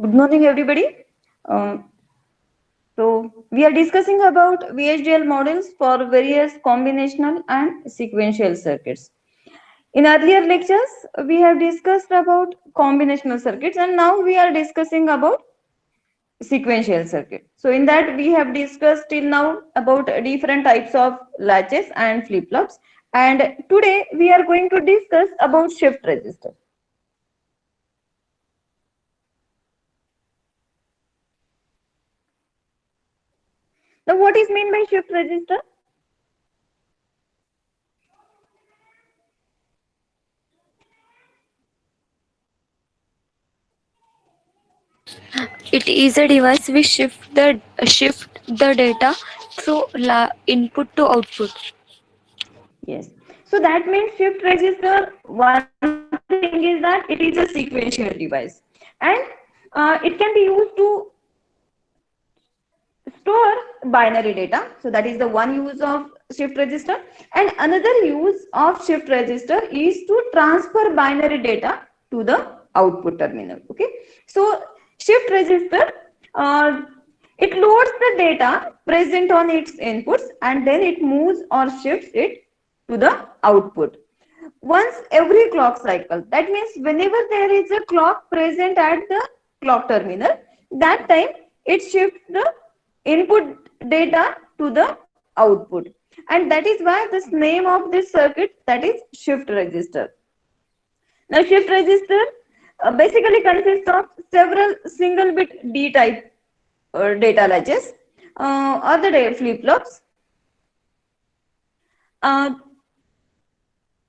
Good morning, everybody. Um, we are discussing about VHDL models for various combinational and sequential circuits. In earlier lectures, we have discussed about combinational circuits, and now we are discussing about sequential circuit. So, in that we have discussed till now about different types of latches and flip flops, and today we are going to discuss about shift register. Now, what is meant by shift register? It is a device which shift the data through input to output. Yes. So that means shift register, one thing is that it is a sequential device and it can be used to store binary data. So that is the one use of shift register. And another use of shift register is to transfer binary data to the output terminal. Okay. So shift register, uh, it loads the data present on its inputs and then it moves or shifts it to the output once every clock cycle. That means whenever there is a clock present at the clock terminal, that time it shifts the input data to the output. And that is why this name of this circuit, that is shift register. Now shift register basically consists of several single bit D type data latches or the flip flops uh,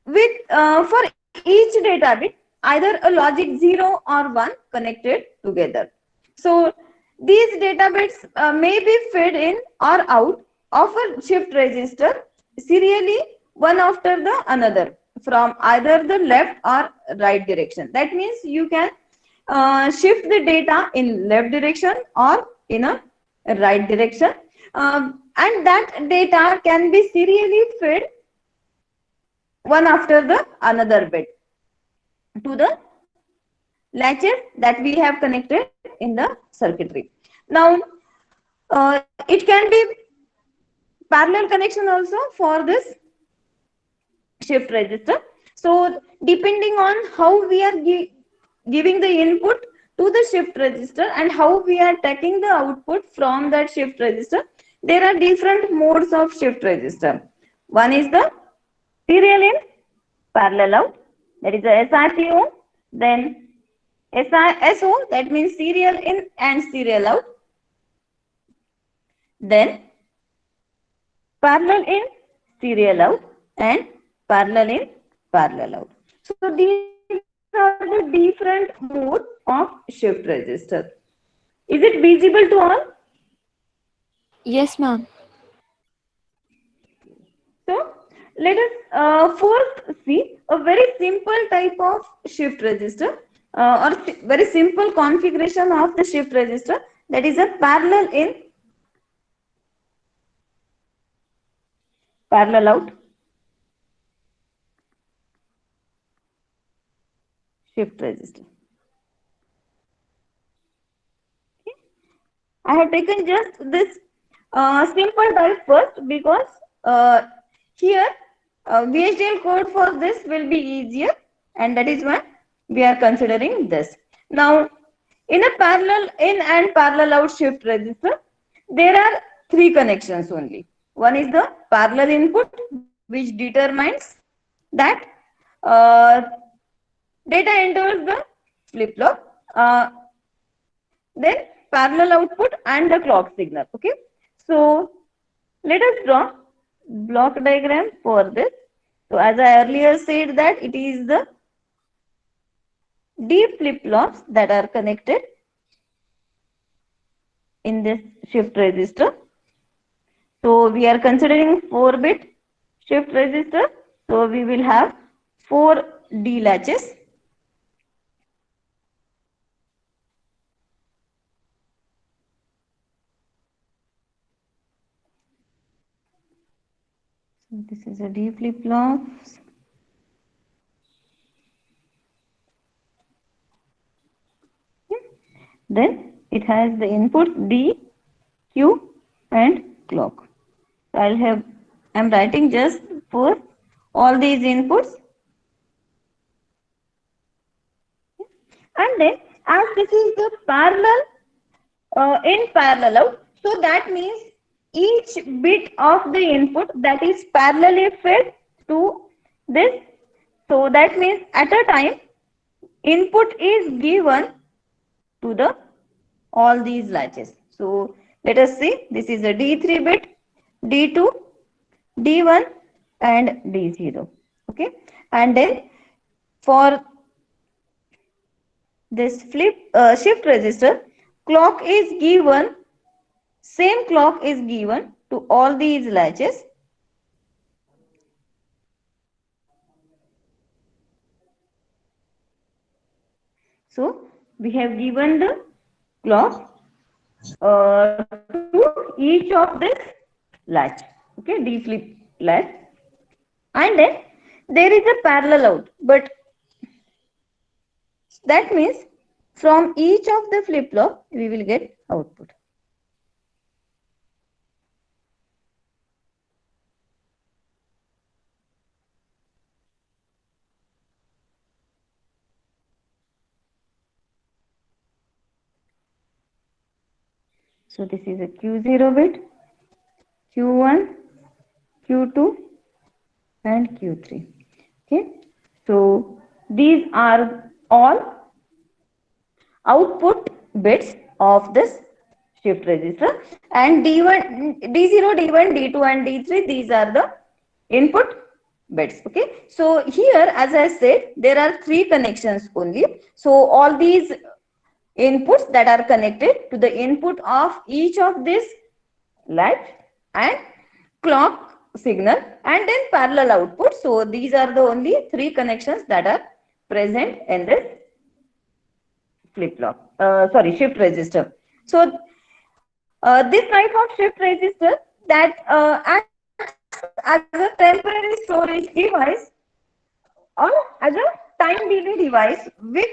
with for each data bit either a logic 0 or 1 connected together. So these data bits may be fed in or out of a shift register serially one after the another from either the left or right direction. That means you can shift the data in left direction or in a right direction, and that data can be serially fed one after the another bit to the latches that we have connected in the circuitry. Now, it can be parallel connection also for this shift register. So, depending on how we are giving the input to the shift register and how we are taking the output from that shift register, there are different modes of shift register. One is the serial in, parallel out, that is the SRTO, then SO, that means serial in and serial out, then parallel in, serial out, and parallel in, parallel out. So these are the different modes of shift register. Is it visible to all? Yes, ma'am. So let us first see a very simple type of shift register or very simple configuration of the shift register, that is a parallel in, parallel out shift register. I have taken just this simple type first because uh, here VHDL code for this will be easier, and that is why we are considering this. Now, in a parallel in and parallel out shift register, there are three connections only. One is the parallel input, which determines that uh, data enters the flip flop. Then parallel output and the clock signal. Okay. So let us draw block diagram for this. So as I earlier said that it is the D flip flops that are connected in this shift register. So we are considering 4-bit shift register. So we will have 4 D latches. So this is a D flip flop. Then it has the input D, Q and clock. So I'm writing just for all these inputs. And then as this is the parallel in parallel out, so that means each bit of the input that is parallelly fed to this. So that means at a time input is given to the all these latches. So let us see, this is a D3 bit, D2, D1 and D0. Okay, and then for this shift register, clock is given, same clock is given to all these latches. So we have given the clock to each of this latch. Okay, D flip latch, and then there is a parallel out, but that means from each of the flip flop we will get output. So this is a Q0 bit, Q1, Q2 and Q3. Okay, so these are all output bits of this shift register, and D1, D0, D1, D2 and D3, these are the input bits. Okay, so here as I said there are three connections only. So all these inputs that are connected to the input of each of this latch and clock signal and then parallel output. So these are the only three connections that are present in this flip flop, shift register. So this type of shift register that acts as a temporary storage device or as a time delay device with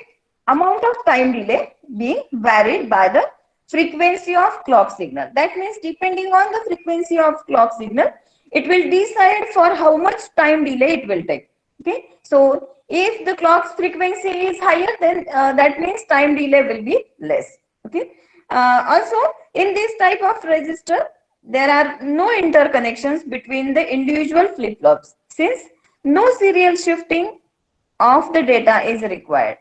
amount of time delay being varied by the frequency of clock signal. That means depending on the frequency of clock signal, it will decide for how much time delay it will take. Okay, so if the clock's frequency is higher, then that means time delay will be less. Okay, also in this type of register there are no interconnections between the individual flip flops since no serial shifting of the data is required.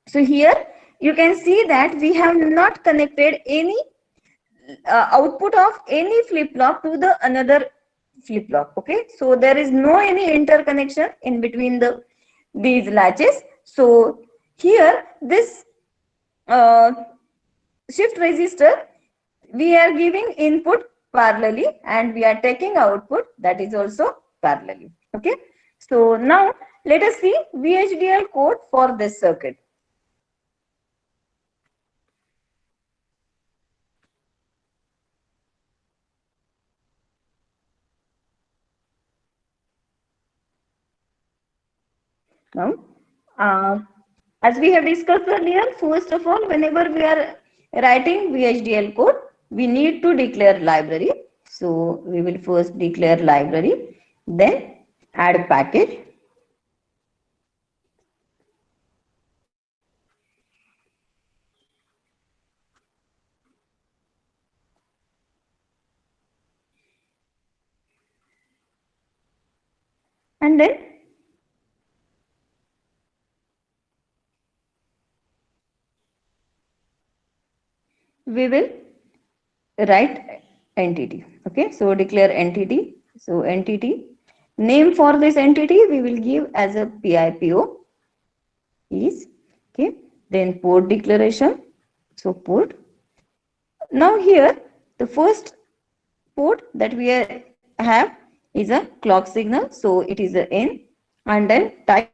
So here you can see that we have not connected any output of any flip flop to the another flip flop. Okay, so there is no any interconnection in between the these latches. So here this uh, shift register, we are giving input parallelly and we are taking output that is also parallelly. Okay, so now let us see VHDL code for this circuit. Now, as we have discussed earlier, first of all, whenever we are writing VHDL code, we need to declare library. So we will first declare library, then add package. And then we will write entity. Okay, so declare entity. So entity name for this entity we will give as a PIPO is. Okay, then port declaration. So port. Now here the first port that we have is a clock signal. So it is a N, and then type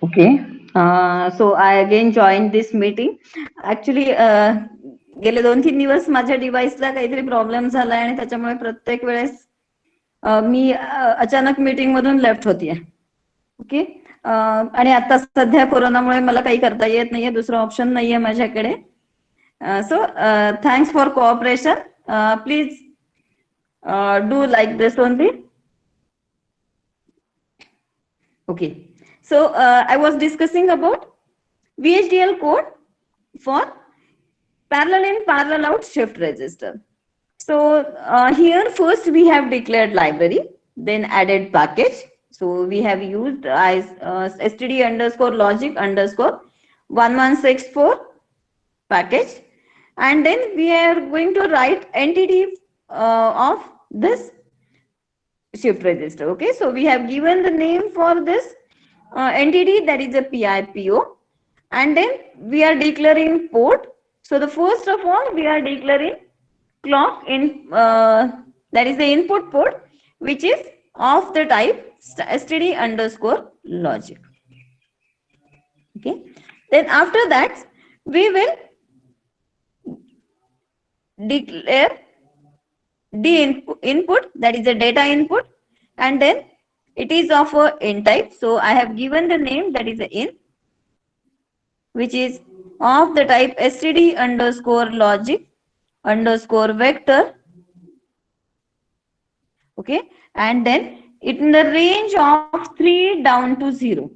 Okay. So I again joined this meeting. Actually, गेले 2-3 दिवस माझ्या डिव्हाइसला काहीतरी problem झालाय आणि त्याच्यामुळे प्रत्येक वेळेस मी अचानक मीटिंग मधून लेफ्ट होतीये. ओके. आणि आता सध्या कोरोनामुळे मला काही करता येत नाहीये, दुसरं ऑप्शन नाहीये माझ्याकडे. So thanks for cooperation. Please do like this only. Okay. So I was discussing about VHDL code for parallel in, parallel out shift register. So here first we have declared library, then added package. So we have used as std underscore logic underscore 1164 package, and then we are going to write entity of this shift register. Okay, so we have given the name for this entity, that is a PIPO, and then we are declaring port. So the first of all we are declaring clock in, that is the input port, which is of the type std underscore logic. Okay, then after that we will declare the input, that is the data input, and then it is of a in type. So I have given the name, that is the in, which is of the type std underscore logic underscore vector. Okay, and then in the range of 3 down to 0.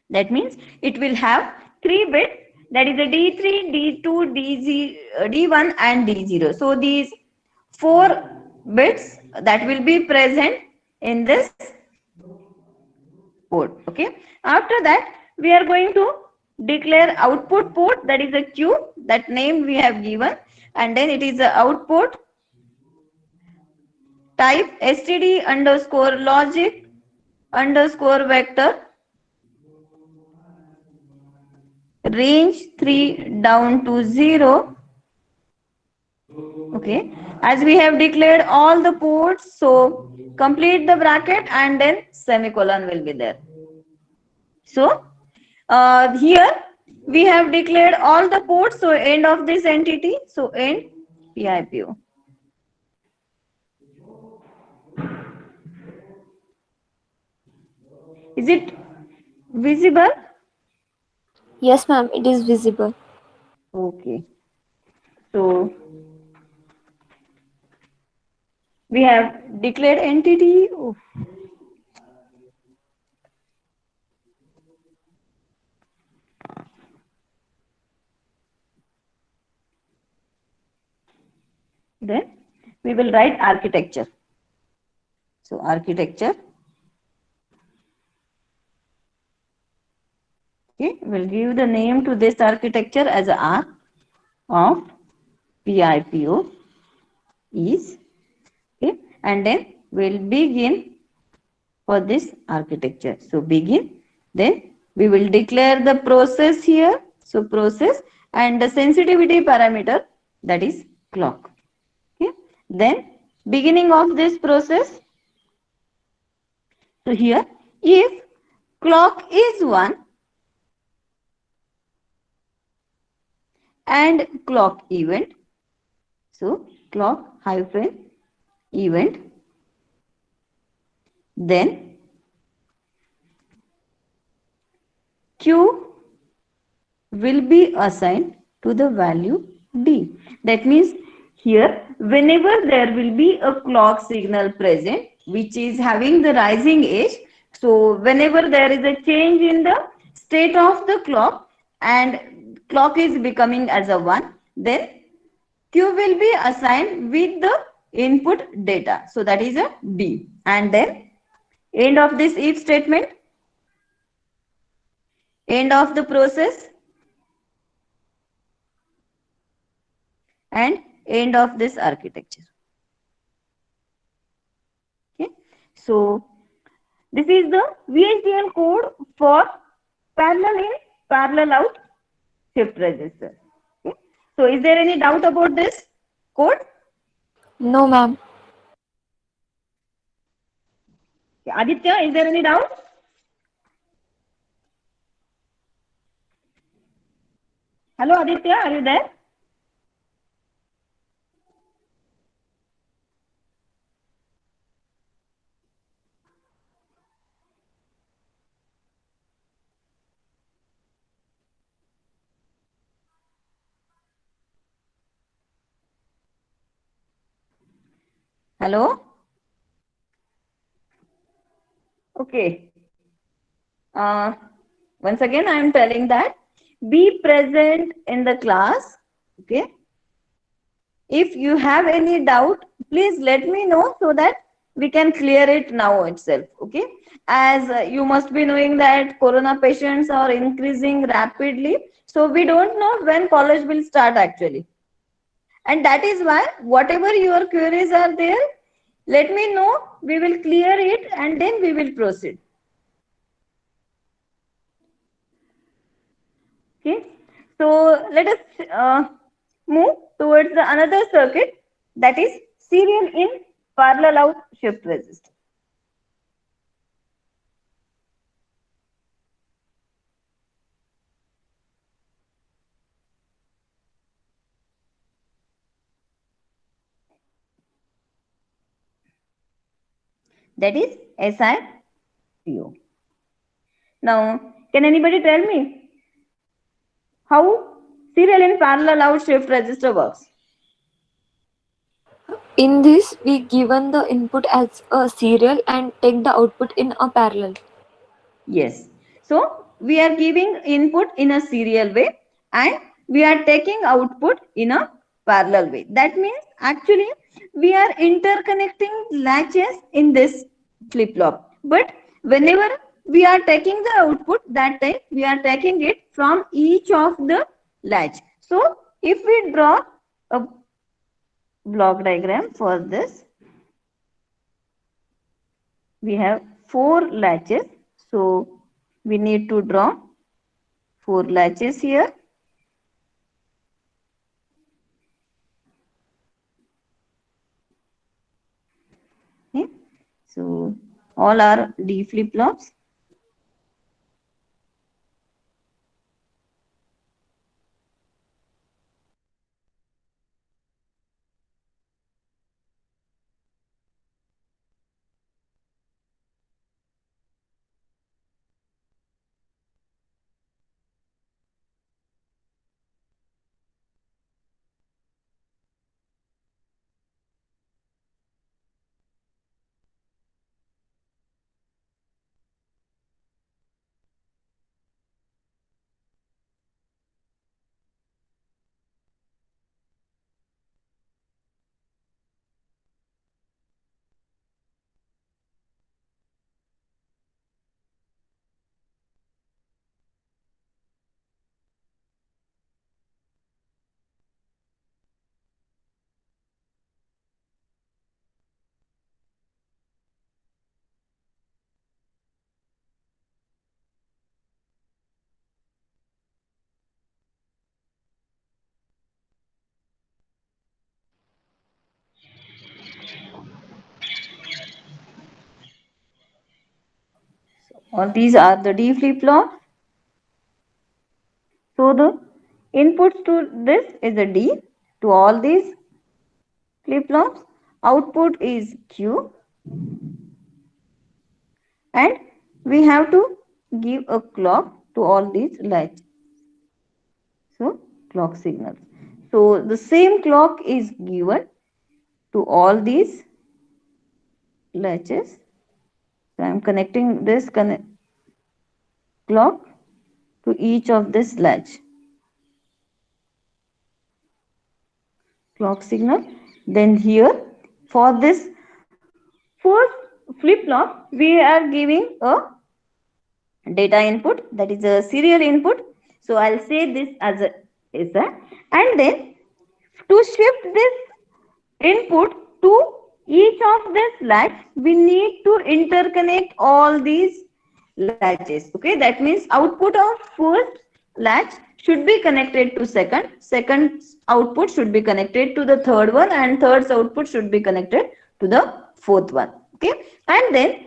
That means it will have 3 bits, that is a D3, D2, D1 and D0. So these 4 bits that will be present in this port. Okay. After that we are going to declare output port, that is a Q, that name we have given, and then it is the output type std underscore logic underscore vector, range 3 down to 0. Okay, as we have declared all the ports, so complete the bracket and then semicolon will be there. So here we have declared all the ports, so end of this entity, so end PIPO. Is it visible? Yes, ma'am, it is visible. Okay, so we have declared entity. Oh. Then we will write architecture. So architecture. Okay, we'll give the name to this architecture as R of PIPO is. Okay, and then we'll begin for this architecture. So begin, then we will declare the process here. So process and the sensitivity parameter, that is clock. Okay, then beginning of this process. So here if clock is 1 and clock event, so clock hyphen event, then Q will be assigned to the value D. That means here whenever there will be a clock signal present which is having the rising edge, so whenever there is a change in the state of the clock and clock is becoming as a 1, then Q will be assigned with the input data. So that is a D. And then end of this if statement, end of the process, and end of this architecture. Okay, so this is the VHDL code for parallel in, parallel out shift register. Okay. So is there any doubt about this code? No, ma'am. Aditya, is there any doubt? Hello, Aditya, are you there? Hello? Okay. Uh, Once again, I am telling that be present in the class. Okay. If you have any doubt, please let me know so that we can clear it now itself. Okay. As you must be knowing that corona patients are increasing rapidly. So we don't know when college will start actually. And that is why whatever your queries are there, let me know. We will clear it and then we will proceed. Okay, so let us move towards the another circuit, that is serial in parallel out shift register. That is SIPO. Now, can anybody tell me how serial in parallel out shift register works? In this, we given the input as a serial and take the output in a parallel. Yes. So we are giving input in a serial way and we are taking output in a parallel way. That means actually we are interconnecting latches in this flip flop. But whenever we are taking the output, that time we are taking it from each of the latch. So if we draw a block diagram for this, we have 4 latches. So we need to draw 4 latches here. Okay. So all are D flip flops. All these are the D flip flop. So the inputs to this is a D to all these flip flops. Output is Q and we have to give a clock to all these latches. So clock signals. So the same clock is given to all these latches. So I am connecting this clock to each of this latch. Clock signal. Then here for this first flip flop, we are giving a data input, that is a serial input. So I'll say this as a is that, and then to shift this input to each of this latch, we need to interconnect all these latches. Okay, that means output of first latch should be connected to second output should be connected to the third one, and third's output should be connected to the fourth one. Okay, and then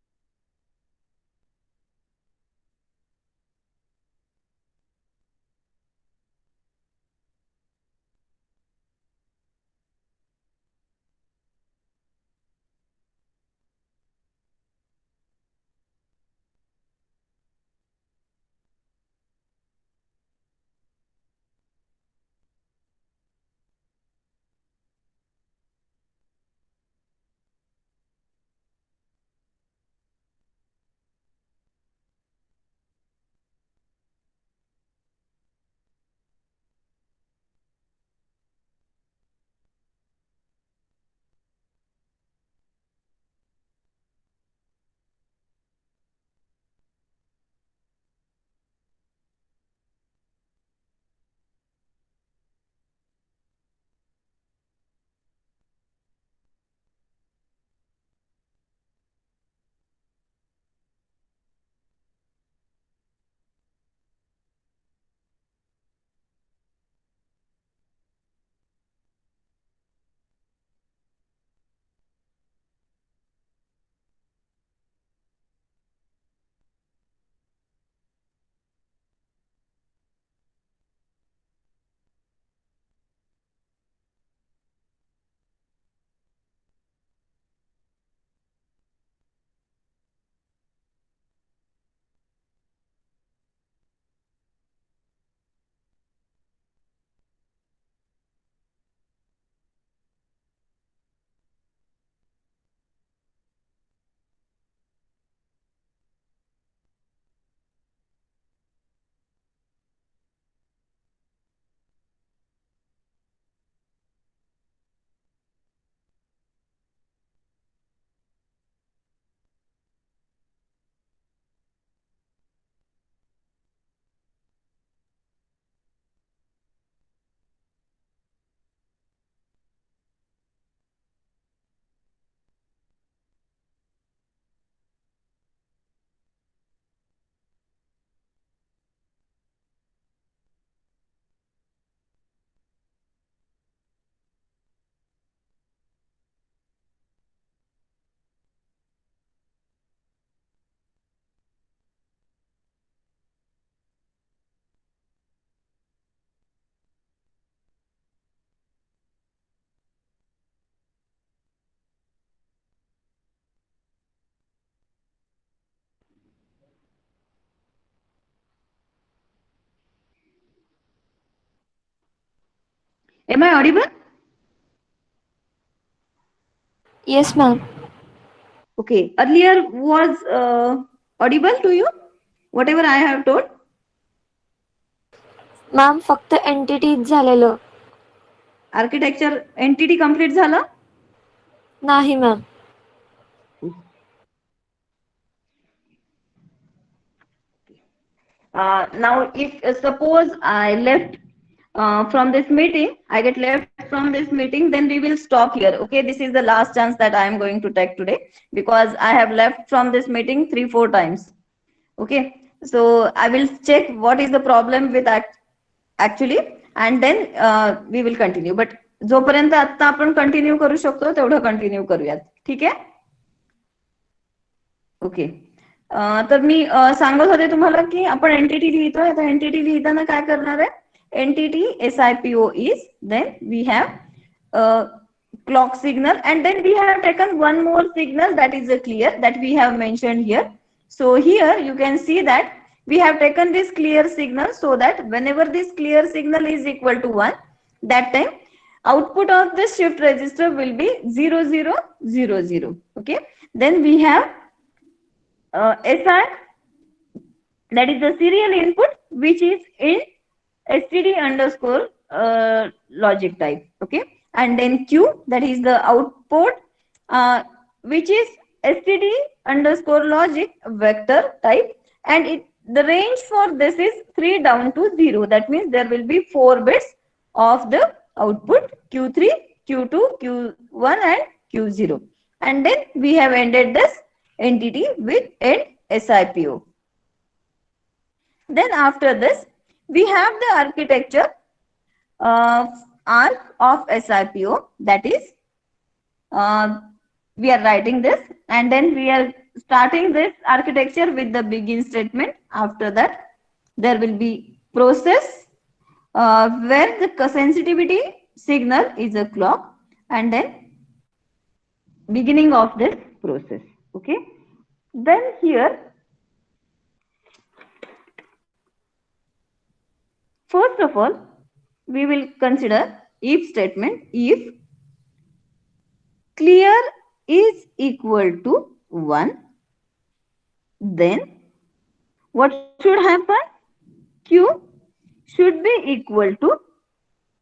Am I audible? Yes, ma'am. Okay. Earlier was audible to you? Whatever I have told? Ma'am फक्त entities झालेलं. Architecture entity complete झालं? नाही ma'am. Now, if suppose I left from this meeting, I get left from this meeting, then we will stop here. Okay, this is the last chance that I am going to take today because I have left from this meeting 3-4 times. Okay, so I will check what is the problem with actually, and then we will continue. But जोपर्यंत आता आपण continue करू शकतो तेवढं continue करूयात. ठीक आहे? Okay. तर मी सांगत होते तुम्हाला की आपण एंटिटी लिहितोय. आता एंटिटी लिहिताना काय करणार आहे? Entity SIPO is, then we have clock signal, and then we have taken one more signal, that is a clear, that we have mentioned here. So here you can see that we have taken this clear signal, so that whenever this clear signal is equal to 1, that time output of this shift register will be 0 0 0 0. Okay, then we have SI, that is the serial input, which is in std underscore logic type. Okay, and then Q, that is the output, which is std underscore logic vector type, and the range for this is 3 down to 0. That means there will be 4 bits of the output: Q3, Q2, Q1, and Q0. And then we have ended this entity with end SIPO. Then after this, we have the architecture arc of SIPO, that is, we are writing this, and then we are starting this architecture with the begin statement. After that, there will be process where the sensitivity signal is a clock, and then beginning of this process. Okay, then here, first of all, we will consider if statement. If clear is equal to 1, then what should happen? Q should be equal to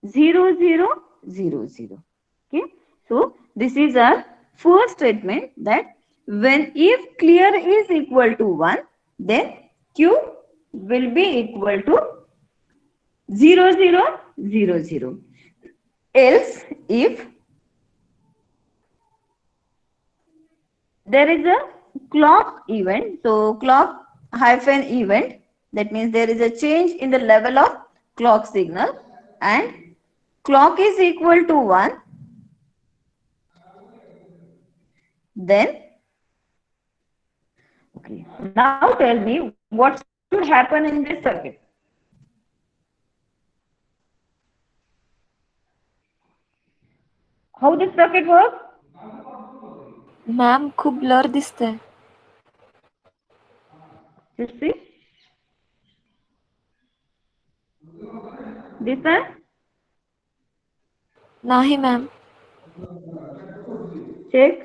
0 0 0 0. Okay, so this is our first statement, that when if clear is equal to 1, then Q will be equal to 0 0 0 0. Else, if there is a clock event, so clock hyphen event, that means there is a change in the level of clock signal, and clock is equal to 1, then okay, now tell me what should happen in this circuit. How this circuit works? Ma'am खूप blur दिसतंय. You see this one? नाही ma'am. Check.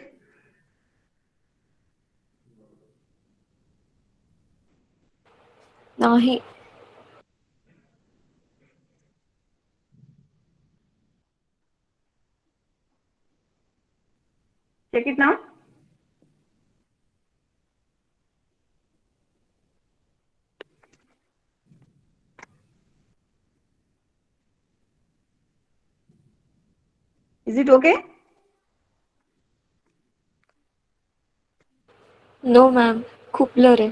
नाही. Check it now. Is it okay? No ma'am, खूप blur आहे.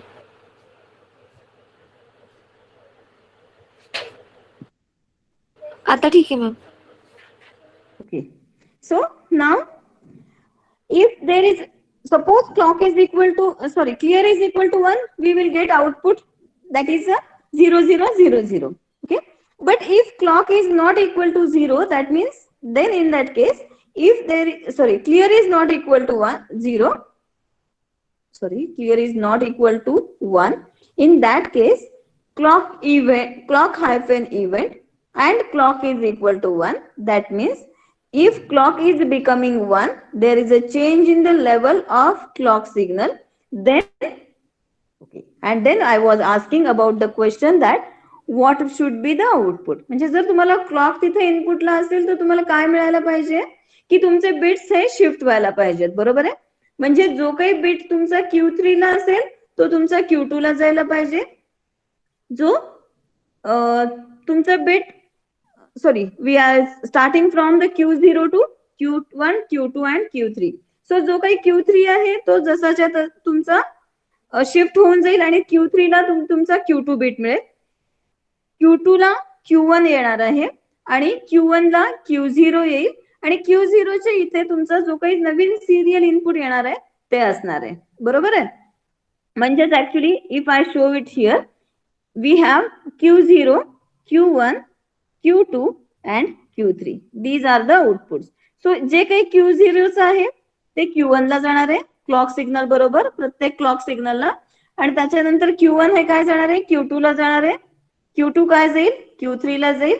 आता ठीक आहे ma'am. Okay. So now, if there is, suppose clock is equal to, clear is equal to 1, we will get output, that is a 0 0 0 0. Okay. But if clock is not equal to 0, that means then in that case, if there is, clear is not equal to 1 0, clear is not equal to 1, in that case, clock hyphen event and clock is equal to 1. That means if clock is becoming 1, there is a change in the level of clock signal. Then, okay. And then I was asking about the question that what should be the output. म्हणजे जर तुम्हाला clock तिथे इनपुटला असेल तर तुम्हाला काय मिळायला पाहिजे की तुमचे बिट्स हे शिफ्ट व्हायला पाहिजेत, बरोबर आहे. म्हणजे जो काही बिट तुमचा Q3 ला असेल तो तुमचा Q2 ला जायला पाहिजे. जो तुमचा bit sorry, we are starting from the Q0 to Q1, Q2 and Q3. सो जो काही Q3 आहे तो जसाच्या तुमचा शिफ्ट होऊन जाईल आणि Q3 ला तुमचा Q2 बिट मिळेल. Q2 ला Q1 येणार आहे आणि Q1 ला Q0 येईल आणि Q0 च्या इथे तुमचा जो काही नवीन सिरियल इनपुट येणार आहे ते असणार आहे, बरोबर आहे. म्हणजेच actually if I show it here, we have Q0, Q1, Q2 and Q3. These are the outputs. So जे काही Q0 आहे ते Q1 ला जाणार आहे क्लॉक सिग्नल बरोबर, प्रत्येक क्लॉक सिग्नलला. आणि त्याच्यानंतर Q1 हे काय जाणार आहे, Q2 ला जाणार आहे. Q2 काय जाईल, Q3 ला जाईल.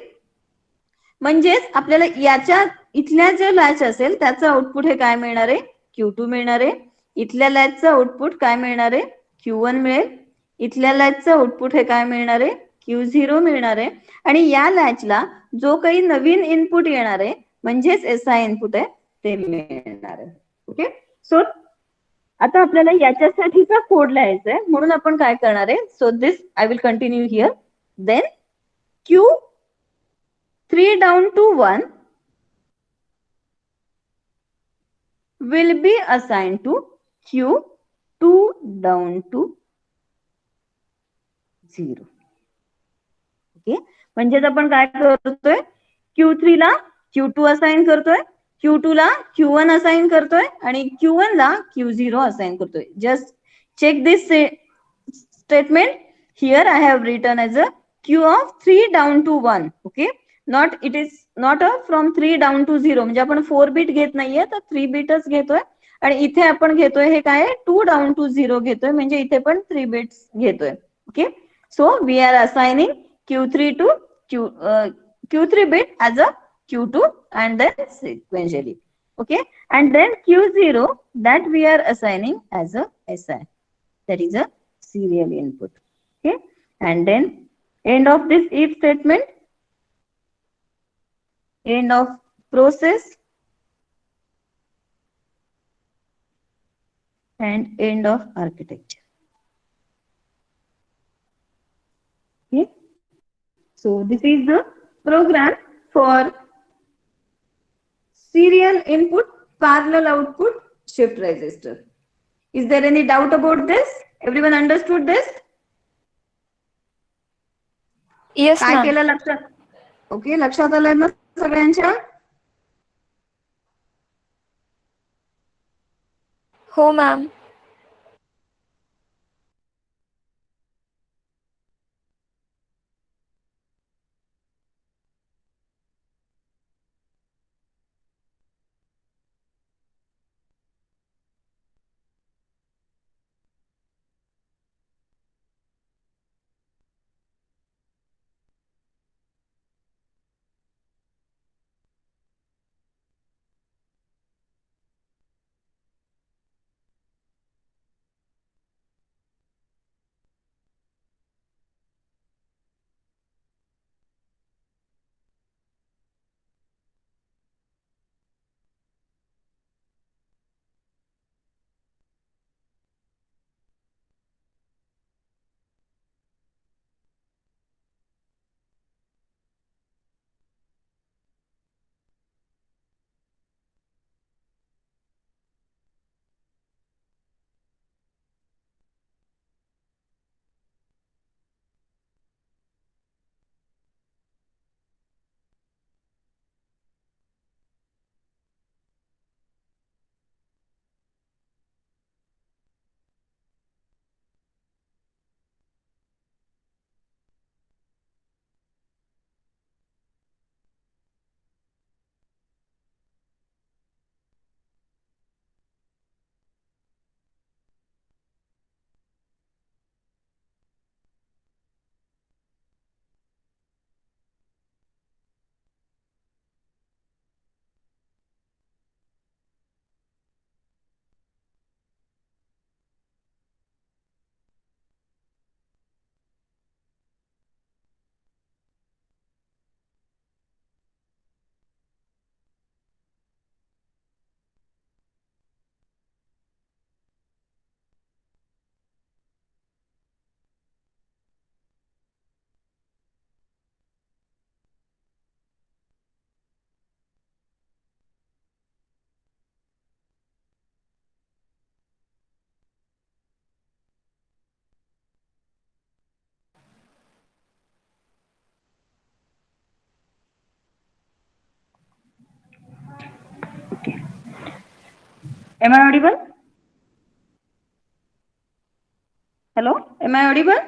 म्हणजेच आपल्याला याच्या इथल्या जे लॅच असेल त्याचं आउटपुट हे काय मिळणार आहे, Q2 मिळणार आहे. इथल्या लॅचचं आउटपुट काय मिळणार आहे, Q1 मिळेल. इथल्या लॅचचं आउटपुट हे काय मिळणार आहे, Q0 मिळणार आहे. आणि या लॅचला जो काही नवीन इनपुट येणार आहे म्हणजेच एसआय इनपुट आहे ते मिळणार आहे. ओके. सो आता आपल्याला याच्यासाठीचा कोड लिहायचा आहे, म्हणून आपण काय करणार आहे, so this I will continue here. Then Q3 down to 1 will be assigned to Q2 down to 0. Okay. म्हणजेच आपण काय करतोय, Q3 ला Q2 असाइन करतोय, Q2 ला Q1 असाइन करतोय आणि Q1 ला Q0 असाइन करतोय. Just check this statement. Here I have written as a Q of 3 down to 1. Okay. Not it is not a from 3 down to 0. म्हणजे आपण 4 beat घेत नाहीये तर 3 बीटच घेतोय. आणि इथे आपण घेतोय हे काय 2 डाऊन टू 0 घेतोय, म्हणजे इथे पण 3 बिट्स घेतोय. Okay. So we are assigning Q3 to Q3 bit as a Q2 and then sequentially. Okay. And then Q0 that we are assigning as a SI. That is a serial input. Okay. And then end of this if statement, end of process and end of architecture. Okay. So this is the program for serial input, parallel output, shift register. Is there any doubt about this? Everyone understood this? Yes, काय ma'am. केलं लक्षात? Okay, लक्षात आलंय ना सगळ्यांच्या? हो ma'am. Am I audible? Hello, am I audible?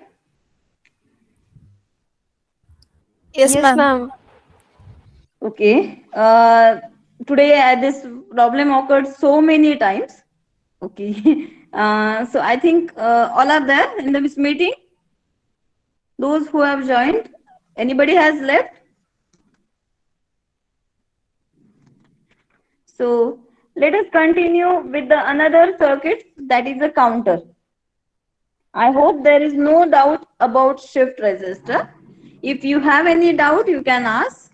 Yes, Yes, ma'am. ma'am. Okay. Today this problem occurred so many times. Okay. So I think all are there in this meeting. Those who have joined. Anybody has left? So let us continue with the another circuit, that is a counter. I hope there is no doubt about shift resistor. If you have any doubt, you can ask.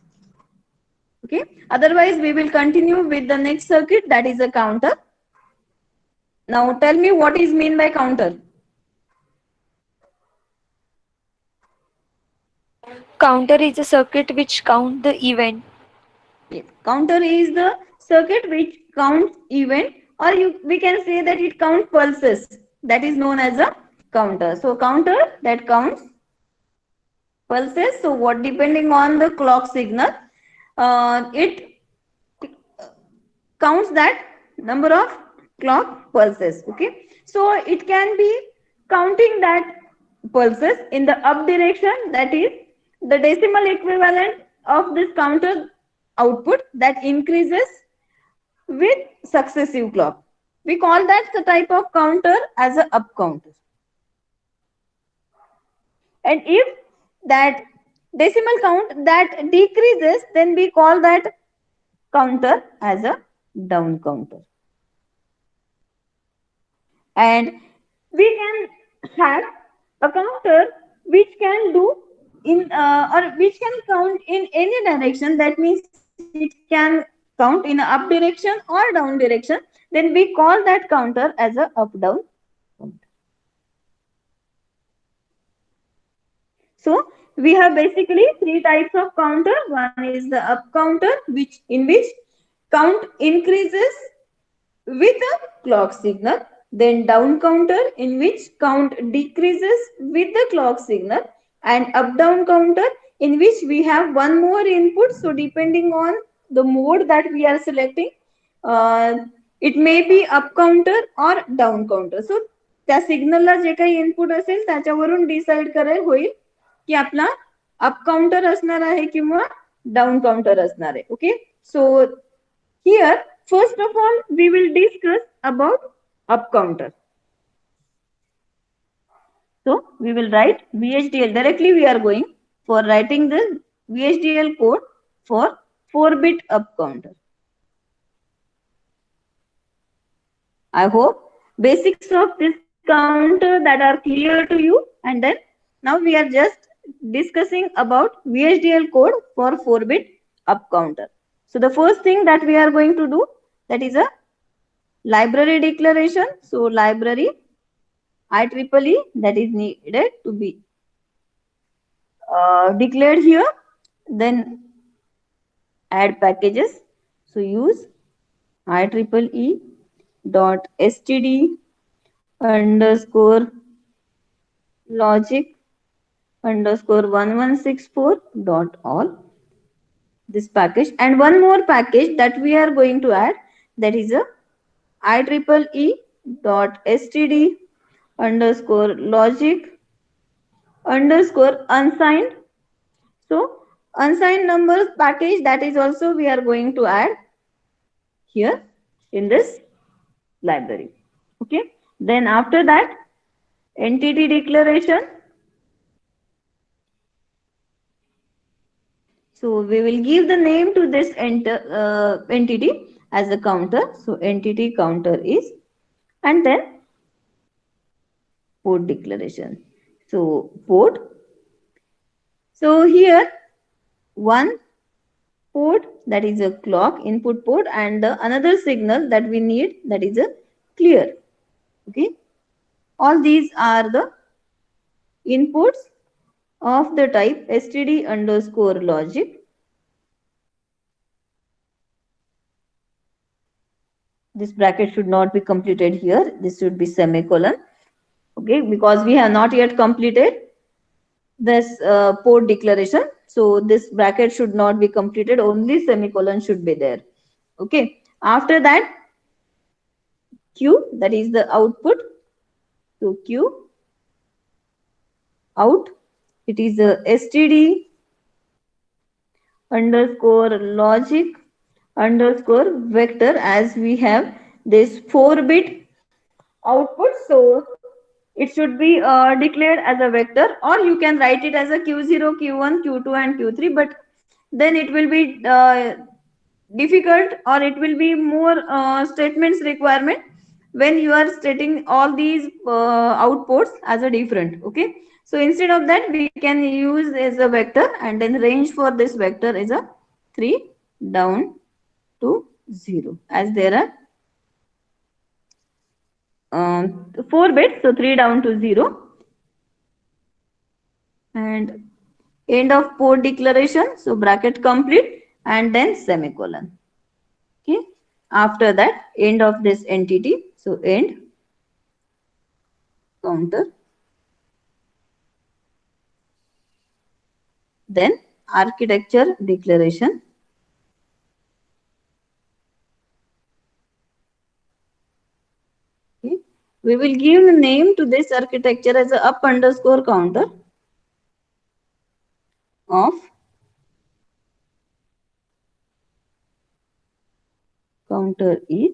Okay. Otherwise, we will continue with the next circuit, that is a counter. Now tell me what is mean by counter. Counter is a circuit which count the event. Yes. Counter is the circuit which counts event, or we can say that it counts pulses. That is known as a counter. So counter that counts pulses. So what, depending on the clock signal, it counts that number of clock pulses. Okay. So it can be counting that pulses in the up direction, that is the decimal equivalent of this counter output that increases with successive clock. We call that the type of counter as a up counter. And if that decimal count that decreases, then we call that counter as a down counter. And we can have a counter which can do in or which can count in any direction. That means it can count in a up direction or down direction. Then we call that counter as a up down counter. So we have basically three types of counter. One is the up counter, which in which count increases with a clock signal. Then down counter, in which count decreases with the clock signal. And up down counter, in which we have one more input. So depending on the mode that we are selecting, uh, it may be up counter or down counter. So त्या सिग्नलला जे काही input असेल त्याच्यावरून decide करायला होईल की आपला up counter असणार आहे किंवा डाऊन काउंटर असणार आहे. Okay. So here, first of all, we will discuss about up counter. So we will write VHDL. Directly we are going for writing the VHDL code for 4-bit up counter. I hope basics of this counter that are clear to you. And then now we are just discussing about VHDL code for 4-bit up counter. So the first thing that we are going to do, that is a library declaration. So library IEEE that is needed to be declared here. Then add packages. So use IEEE dot std underscore logic underscore 1164 dot all, this package. And one more package that we are going to add, that is a IEEE dot std underscore logic underscore unsigned. So unsigned numbers package, that is also we are going to add here in this library. Okay. Then after that, entity declaration. So we will give the name to this entity as a counter. So entity counter is, and then port declaration. So port. So here one port, that is a clock input port, and the another signal that we need, that is a clear. Okay. All these are the inputs of the type std underscore logic. This bracket should not be completed here. This should be semicolon. Okay, because we have not yet completed this port declaration. So this bracket should not be completed. Only semicolon should be there. Okay. After that, Q, that is the output. So Q out, it is a std underscore logic underscore vector, as we have this 4-bit output. So it should be declared as a vector, or you can write it as a q0, q1, q2 and q3, but then it will be difficult, or it will be more statements requirement when you are stating all these outputs as a different. Okay, so instead of that we can use as a vector, and then range for this vector is a 3 down to 0, as there are 4 bits, so 3 down to 0, and end of port declaration, so bracket complete and then semicolon. Okay, after that end of this entity, so end counter, then architecture declaration. Okay, we will give a name to this architecture as a up underscore counter of counter is.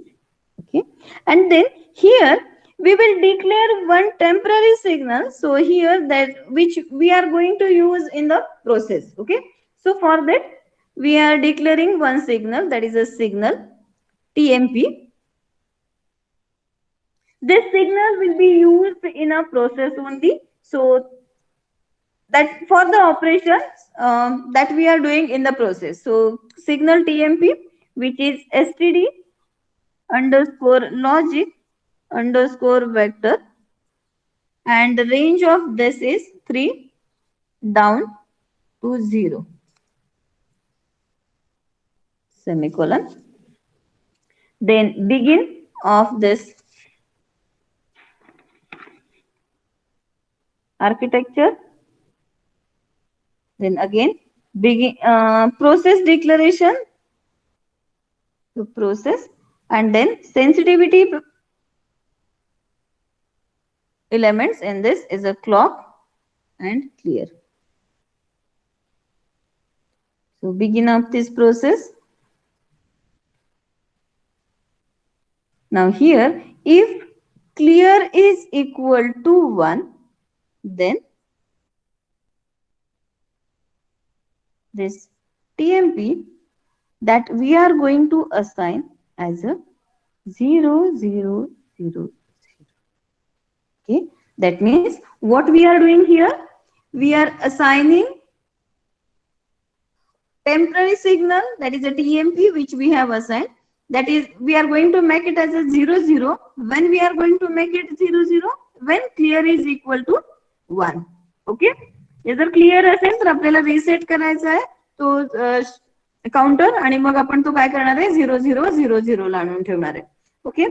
Okay, and then here we will declare one temporary signal, so here that which we are going to use in the process. Okay, so for that we are declaring one signal, that is a signal TMP. This signal will be used in a process only, so that for the operations that we are doing in the process. So signal TMP, which is std underscore logic underscore vector, and the range of this is 3 down to 0, semicolon. Then begin of this architecture, then again begin process declaration to process, and then sensitivity elements in this is a clock and clear. So begin of this process. Now here, if clear is equal to 1, then this TMP that we are going to assign as a 0, 0, 0, 0. Okay, that means what we are doing here, we are assigning temporary signal, that is a TMP which we have assigned, that is we are going to make it as a 0, 0. When we are going to make it 0, 0, when clear is equal to 1. Okay, जर clear असेल तर आपल्याला reset करायचा आहे तो counter, आणि मग आपण तो काय करणार आहे 0, 0, 0, 0 ला आणून ठेवणार आहे. Okay,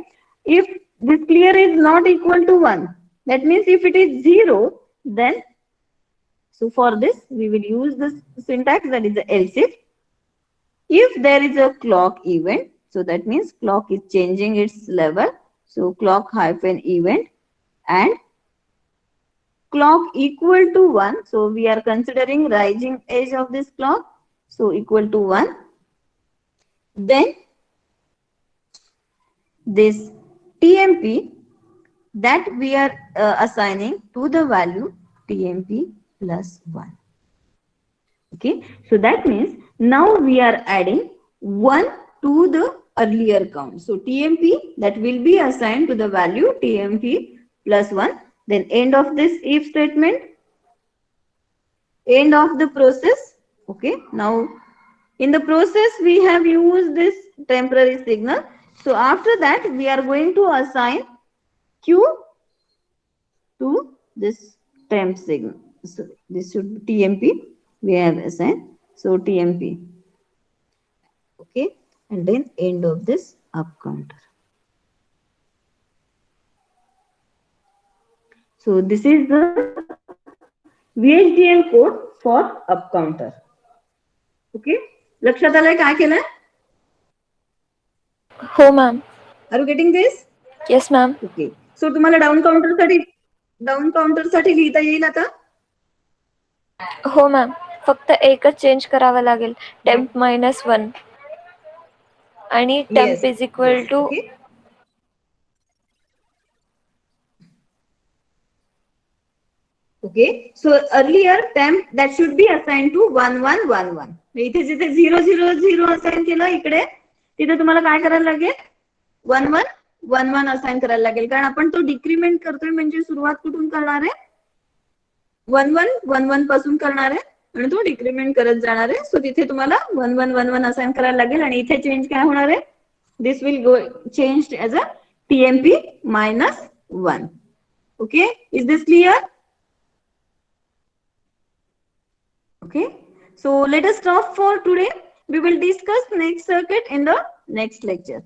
if this clear is not equal to 1, that means if it is 0, then so for this we will use this syntax, that is the else if there is a clock event, so that means clock is changing its level, so clock hyphen event, and clock equal to 1, so we are considering rising edge of this clock, so equal to 1, then this TMP that we are assigning to the value TMP plus 1. Okay, so that means now we are adding 1 to the earlier count. So TMP that will be assigned to the value TMP plus 1. Then end of this if statement, end of the process. Okay, now in the process we have used this temporary signal. So after that we are going to assign Q to this temp signal. So this should be TMP. We have assigned, so TMP. Okay, and then end of this up counter. So this is the VHDL code for up counter. Okay, लक्षात आलंय काय केलंय? हो ma'am. Are you getting this? Yes ma'am. Okay. So तुम्हाला down counter साठी लिहिता येईल आता. हो मॅम, फक्त एकच चेंज करावं लागेल, टेम्प -1 आणि temp is equal to okay. Okay. So earlier temp that should be assigned to 1111. इथे जिथे 000 असाइन केलं इकडे, तिथे तुम्हाला काय करायला लागेल, 1111 असाइन करायला लागेल. कारण आपण तो डिक्रीमेंट करतोय, म्हणजे सुरुवात कुठून करणार आहे, 1111 पासून करणार आहे आणि तो डिक्रीमेंट करत जाणार आहे. सो तिथे तुम्हाला 1111 असाइन करायला लागेल आणि इथे चेंज काय होणार आहे, this will go change as a TMP -1. Okay, is this clear? Okay, so let us stop for today. We will discuss next circuit in the next lecture.